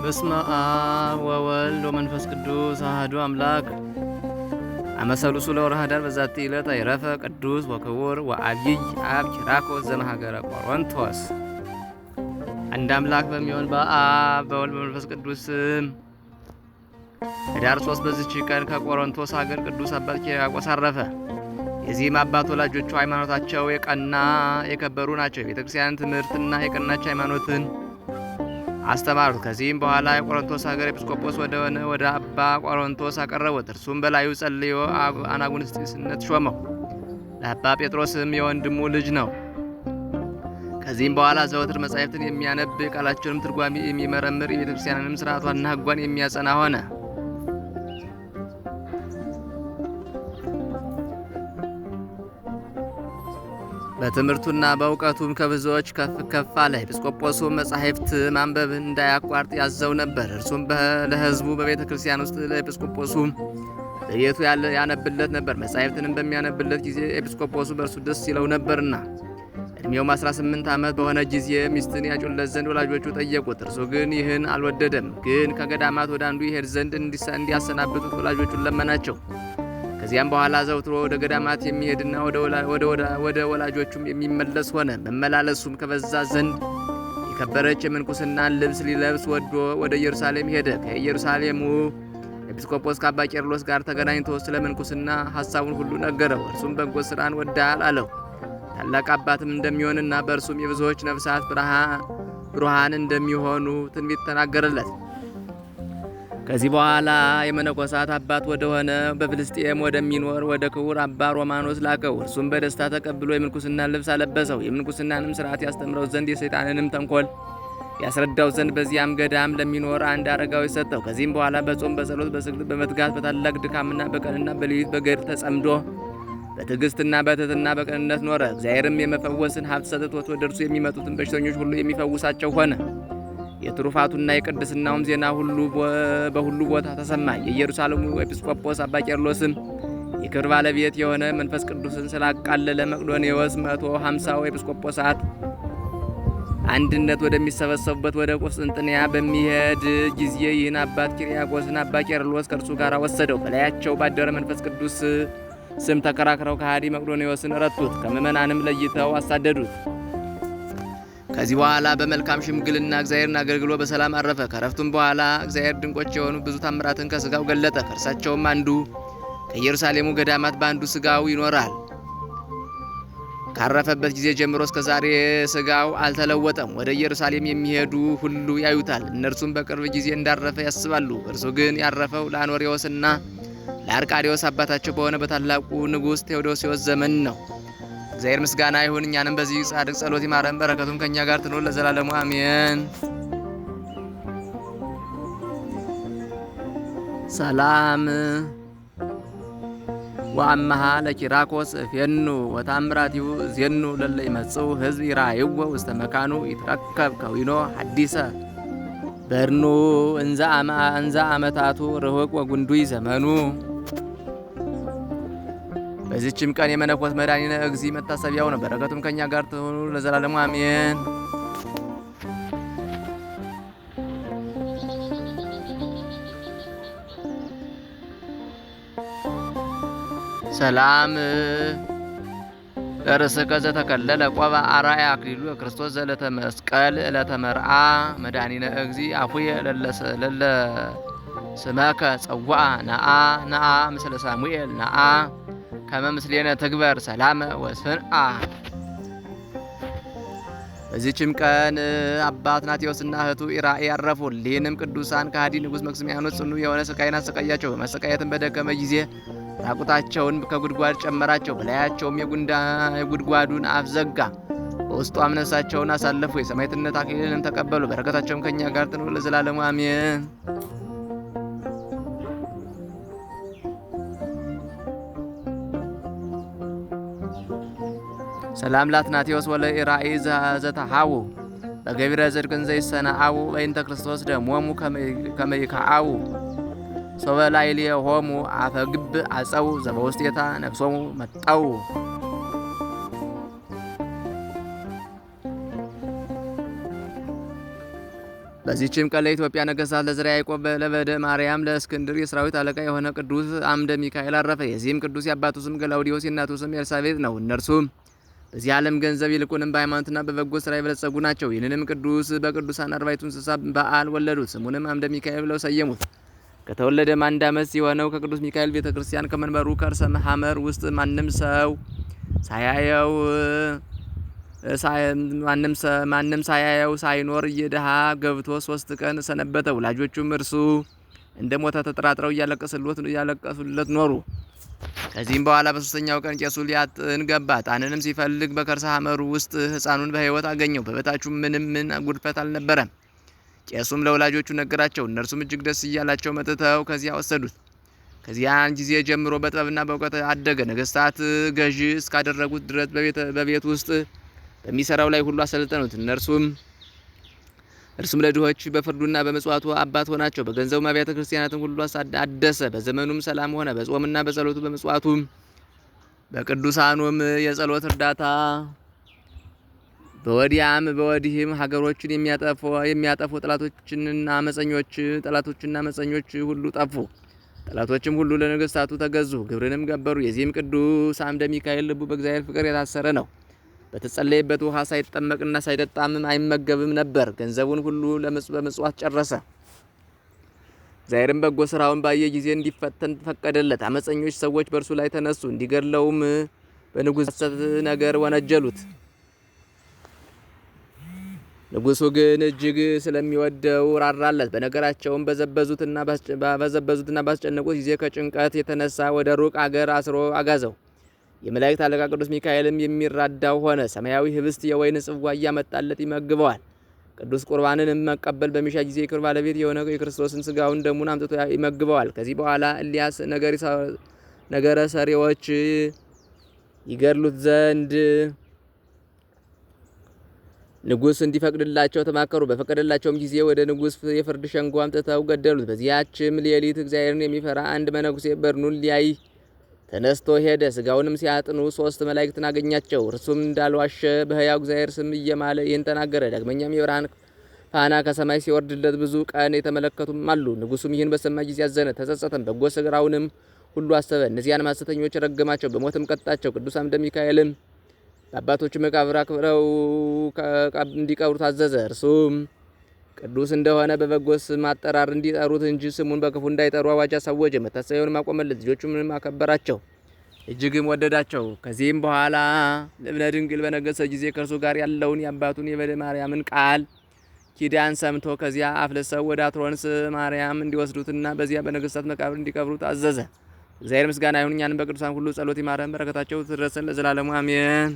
በስመ አብ ወወልድ ወመንፈስ ቅዱስ አሐዱ አምላክ። አመሰሉሱ ለወርኃ ኅዳር በዛቲ ዕለት አይረፈ ቅዱስ ወክቡር ወዐቢይ አብ ኪራኮስ ዘእምሀገረ ቆሮንቶስ። አንድ አምላክ በሚሆን በአብ በወልድ በመንፈስ ቅዱስ ስም ኅዳር 3 በዚች ቀን ከቆሮንቶስ ሀገር ቅዱስ አባት ኪራቆስ አረፈ። የዚህም አባት ወላጆቹ ሃይማኖታቸው የቀና የከበሩ ናቸው። የቤተ ክርስቲያን ትምህርትና የቀናች ሃይማኖትን አስተማሩት። ከዚህም በኋላ የቆሮንቶስ ሀገር ኤጲስቆጶስ ወደሆነ ወደ አባ ቆሮንቶስ አቀረቡት። እርሱም በላዩ ጸልዮ አናጉንስጢስነት ሾመው። ለአባ ጴጥሮስም የወንድሙ ልጅ ነው። ከዚህም በኋላ ዘወትር መጻሕፍትን የሚያነብ ቃላቸውንም ትርጓሜ የሚመረምር የቤተ ክርስቲያንንም ሥርዓቷንና ሕጓን የሚያጸና ሆነ። በትምህርቱና በእውቀቱም ከብዙዎች ከፍ ከፍ አለ። ኤጲስቆጶሱም መጻሕፍት ማንበብ እንዳያቋርጥ ያዘው ነበር። እርሱም ለሕዝቡ በቤተ ክርስቲያን ውስጥ ለኤጲስቆጶሱ በቤቱ ያነብለት ነበር። መጻሕፍትንም በሚያነብለት ጊዜ ኤጲስቆጶሱ በእርሱ ደስ ይለው ነበርና። ዕድሜውም 18 ዓመት በሆነ ጊዜ ሚስትን ያጩለት ዘንድ ወላጆቹ ጠየቁት። እርሱ ግን ይህን አልወደደም። ግን ከገዳማት ወደ አንዱ ይሄድ ዘንድ እንዲያሰናብቱት ወላጆቹን ለመናቸው። ከዚያም በኋላ ዘውትሮ ወደ ገዳማት የሚሄድና ወደ ወላጆቹም የሚመለስ ሆነ። መመላለሱም ከበዛ ዘንድ የከበረች የምንኩስናን ልብስ ሊለብስ ወዶ ወደ ኢየሩሳሌም ሄደ። ከኢየሩሳሌሙ ኤጲስቆጶስ ከአባ ቄርሎስ ጋር ተገናኝቶ ስለ ምንኩስና ሐሳቡን ሁሉ ነገረው። እርሱም በጎ ሥራን ወድሃል አለው። ታላቅ አባትም እንደሚሆንና በእርሱም የብዙዎች ነፍሳት ብሩሃን እንደሚሆኑ ትንቢት ተናገረለት። ከዚህ በኋላ የመነኮሳት አባት ወደሆነ በፍልስጤም ወደሚኖር ወደ ክቡር አባ ሮማኖስ ላከው። እርሱም በደስታ ተቀብሎ የምንኩስናን ልብስ አለበሰው። የምንኩስናንም ሥርዓት ያስተምረው ዘንድ የሰይጣንንም ተንኮል ያስረዳው ዘንድ በዚያም ገዳም ለሚኖር አንድ አረጋዊ ሰጠው። ከዚህም በኋላ በጾም በጸሎት በስግድ በመትጋት በታላቅ ድካምና በቀንና በሌሊት በገድል ተጸምዶ በትዕግስትና በትሕትና በቅንነት ኖረ። እግዚአብሔርም የመፈወስን ሀብት ሰጥቶት ወደ እርሱ የሚመጡትን በሽተኞች ሁሉ የሚፈውሳቸው ሆነ። የትሩፋቱና የቅድስናውም ዜና ሁሉ በሁሉ ቦታ ተሰማ። የኢየሩሳሌሙ ኤጲስቆጶስ አባ ቄርሎስም የክብር ባለቤት የሆነ መንፈስ ቅዱስን ስላቃለለ መቅዶንዮስ 150 ኤጲስቆጶሳት አንድነት ወደሚሰበሰቡበት ወደ ቁስጥንጥንያ በሚሄድ ጊዜ ይህን አባት ኪርያቆስን አባ ቄርሎስ ከእርሱ ጋር ወሰደው። በላያቸው ባደረ መንፈስ ቅዱስ ስም ተከራክረው ከሃዲ መቅዶንዮስን ረቱት፣ ከምዕመናንም ለይተው አሳደዱት። ከዚህ በኋላ በመልካም ሽምግልና እግዚአብሔርን አገልግሎ በሰላም አረፈ። ከረፍቱም በኋላ እግዚአብሔር ድንቆች የሆኑ ብዙ ታምራትን ከሥጋው ገለጠ። ከእርሳቸውም አንዱ ከኢየሩሳሌሙ ገዳማት በአንዱ ሥጋው ይኖራል። ካረፈበት ጊዜ ጀምሮ እስከ ዛሬ ሥጋው አልተለወጠም። ወደ ኢየሩሳሌም የሚሄዱ ሁሉ ያዩታል። እነርሱም በቅርብ ጊዜ እንዳረፈ ያስባሉ። እርሱ ግን ያረፈው ለአኖሬዎስና ለአርቃዴዎስ አባታቸው በሆነ በታላቁ ንጉሥ ቴዎዶሲዎስ ዘመን ነው። እግዚአብሔር ምስጋና ይሁን። እኛንም በዚህ ጻድቅ ጸሎት ይማረን፣ በረከቱም ከእኛ ጋር ትኖር ለዘላለሙ አሜን። ሰላም ወአመሃ ለኪራኮስ እፌኑ ወታምራቲሁ ዜኑ ለለ ይመጽኡ ሕዝብ ይራይዎ ውስተ መካኑ ይትረከብ ከዊኖ ሐዲሰ በርኑ እንዛ አመታቱ ርሁቅ ወጉንዱይ ዘመኑ። በዚህችም ቀን የመነኮስ መድኃኒነ እግዚእ መታሰቢያው ነው። በረከቱም ከእኛ ጋር ትሁን ለዘላለሙ አሜን። ሰላም ለርእስከ ዘተከለለ ቆባ አርአያ አክሊሉ ክርስቶስ ዘለተ መስቀል ለተመርአ መድኃኒነ እግዚእ አፉየ ለለ ስመከ ጸዋአ ነአ ምስለ ሳሙኤል ነአ ከመ ምስሌነ ትግበር ሰላመ ወስንአ። በዚህችም ቀን አባት ናቴዎስና እህቱ ኢራኤ ያረፉ። ሊህንም ቅዱሳን ከሃዲ ንጉሥ መክስሚያኖስ ጽኑ የሆነ ስቃይን አሰቃያቸው። በመሰቃየትም በደከመ ጊዜ ራቁታቸውን ከጉድጓድ ጨመራቸው። በላያቸውም የጉድጓዱን አፍ ዘጋ። በውስጧም ነፍሳቸውን አሳለፉ። የሰማዕትነት አክሊልንም ተቀበሉ። በረከታቸውም ከእኛ ጋር ትኑር ለዘላለሙ አሜን። ሰላም ላትናቴዎስ ወለ ኢራኤ ዘተሃው በገቢረ ጽድቅን ዘይሰናአው በእንተ ክርስቶስ ደሞሙ ከመ ይክዓው ሶበ ላዕሌሆሙ አፈ ግብ አጸው ዘበውስቴታ ነፍሶሙ መጣው። በዚህችም ቀን ለኢትዮጵያ ነገሥታት ለዘርዓ ያዕቆብ፣ ለበደ ማርያም፣ ለእስክንድር የሰራዊት አለቃ የሆነ ቅዱስ አምደ ሚካኤል አረፈ። የዚህም ቅዱስ የአባቱ ስም ገላውዲዮስ የእናቱ ስም ኤልሳቤጥ ነው። እነርሱም በዚህ ዓለም ገንዘብ ይልቁንም በሃይማኖትና በበጎ ስራ የበለጸጉ ናቸው። ይህንንም ቅዱስ በቅዱሳን አርባዕቱ እንስሳ በዓል ወለዱት። ስሙንም አምደ ሚካኤል ብለው ሰየሙት። ከተወለደም 1 ዓመት ሲሆነው ከቅዱስ ሚካኤል ቤተ ክርስቲያን ከመንበሩ ከርሰ ሐመር ውስጥ ማንም ሳያየው ሳይኖር እየድሃ ገብቶ 3 ቀን ሰነበተ። ወላጆቹም እርሱ እንደ ሞተ ተጠራጥረው እያለቀሱለት ኖሩ። ከዚህም በኋላ በ3ኛው ቀን ቄሱ ሊያጥን ገባ። ዕጣንንም ሲፈልግ በከርሰ ሐመሩ ውስጥ ሕፃኑን በሕይወት አገኘው። በበታቹም ምንም ጉድፈት አልነበረም። ቄሱም ለወላጆቹ ነገራቸው። እነርሱም እጅግ ደስ እያላቸው መጥተው ከዚያ ወሰዱት። ከዚያን ጊዜ ጀምሮ በጥበብና በእውቀት አደገ። ነገሥታት ገዢ እስካደረጉት ድረስ በቤት ውስጥ በሚሰራው ላይ ሁሉ አሰለጠኑት። እርሱም ለድሆች በፍርዱና በመጽዋቱ አባት ሆናቸው። በገንዘቡ አብያተ ክርስቲያናትን ሁሉ አደሰ። በዘመኑም ሰላም ሆነ። በጾምና በጸሎቱ በመጽዋቱም በቅዱሳኑም የጸሎት እርዳታ በወዲያም በወዲህም ሀገሮችን የሚያጠፉ ጠላቶችና አመፀኞች ሁሉ ጠፉ። ጠላቶችም ሁሉ ለነገሥታቱ ተገዙ፣ ግብርንም ገበሩ። የዚህም ቅዱስ አምደ ሚካኤል ልቡ በእግዚአብሔር ፍቅር የታሰረ ነው። በተጸለየበት ውሃ ሳይጠመቅና ሳይጠጣም አይመገብም ነበር። ገንዘቡን ሁሉ በመጽዋት ጨረሰ። እግዚአብሔርም በጎ ስራውን ባየ ጊዜ እንዲፈተን ፈቀደለት። አመፀኞች ሰዎች በእርሱ ላይ ተነሱ፣ እንዲገድለውም በንጉሥ ሐሰት ነገር ወነጀሉት። ንጉሡ ግን እጅግ ስለሚወደው ራራለት። በነገራቸውም በዘበዙትና ባስጨነቁት ጊዜ ከጭንቀት የተነሳ ወደ ሩቅ አገር አስሮ አጋዘው። የመላእክት አለቃ ቅዱስ ሚካኤልም የሚራዳው ሆነ። ሰማያዊ ህብስት የወይን ጽዋ እያመጣለት ይመግበዋል። ቅዱስ ቁርባንን መቀበል በሚሻ ጊዜ የክብር ባለቤት የሆነ የክርስቶስን ስጋውን ደሙን አምጥቶ ይመግበዋል። ከዚህ በኋላ እሊያስ ነገረ ሰሪዎች ይገድሉት ዘንድ ንጉሥ እንዲፈቅድላቸው ተማከሩ። በፈቀደላቸውም ጊዜ ወደ ንጉሥ የፍርድ ሸንጎ አምጥተው ገደሉት። በዚያችም ሌሊት እግዚአብሔርን የሚፈራ አንድ መነኩሴ በድኑን ሊያይ ተነስቶ ሄደ። ስጋውንም ሲያጥኑ 3 መላእክትን አገኛቸው። እርሱም እንዳልዋሸ በሕያው እግዚአብሔር ስም እየማለ ይህን ተናገረ። ዳግመኛም የብርሃን ፋና ከሰማይ ሲወርድለት ብዙ ቀን የተመለከቱም አሉ። ንጉሡም ይህን በሰማ ጊዜ አዘነ፣ ተጸጸተም። በጎ ስራውንም ሁሉ አሰበ። እነዚያን ሐሰተኞች ረገማቸው፣ በሞትም ቀጣቸው። ቅዱስ አምደ ሚካኤልም በአባቶቹ መቃብር አክብረው እንዲቀብሩ ታዘዘ። እርሱም ቅዱስ እንደሆነ በበጎ ስም አጠራር እንዲጠሩት እንጂ ስሙን በክፉ እንዳይጠሩ አዋጅ አሳወጀ። መታሰቢያውንም አቆመለት። ልጆቹንም አከበራቸው፣ እጅግም ወደዳቸው። ከዚህም በኋላ ልብነ ድንግል በነገሰ ጊዜ ከእርሱ ጋር ያለውን የአባቱን የበደ ማርያምን ቃል ኪዳን ሰምቶ ከዚያ አፍልሰው ወደ አትሮንስ ማርያም እንዲወስዱትና በዚያ በነገስታት መቃብር እንዲቀብሩት አዘዘ። እግዚአብሔር ምስጋና ይሁን። እኛንም በቅዱሳን ሁሉ ጸሎት ይማረን፣ በረከታቸው ትድረሰን ለዘላለሙ አሜን።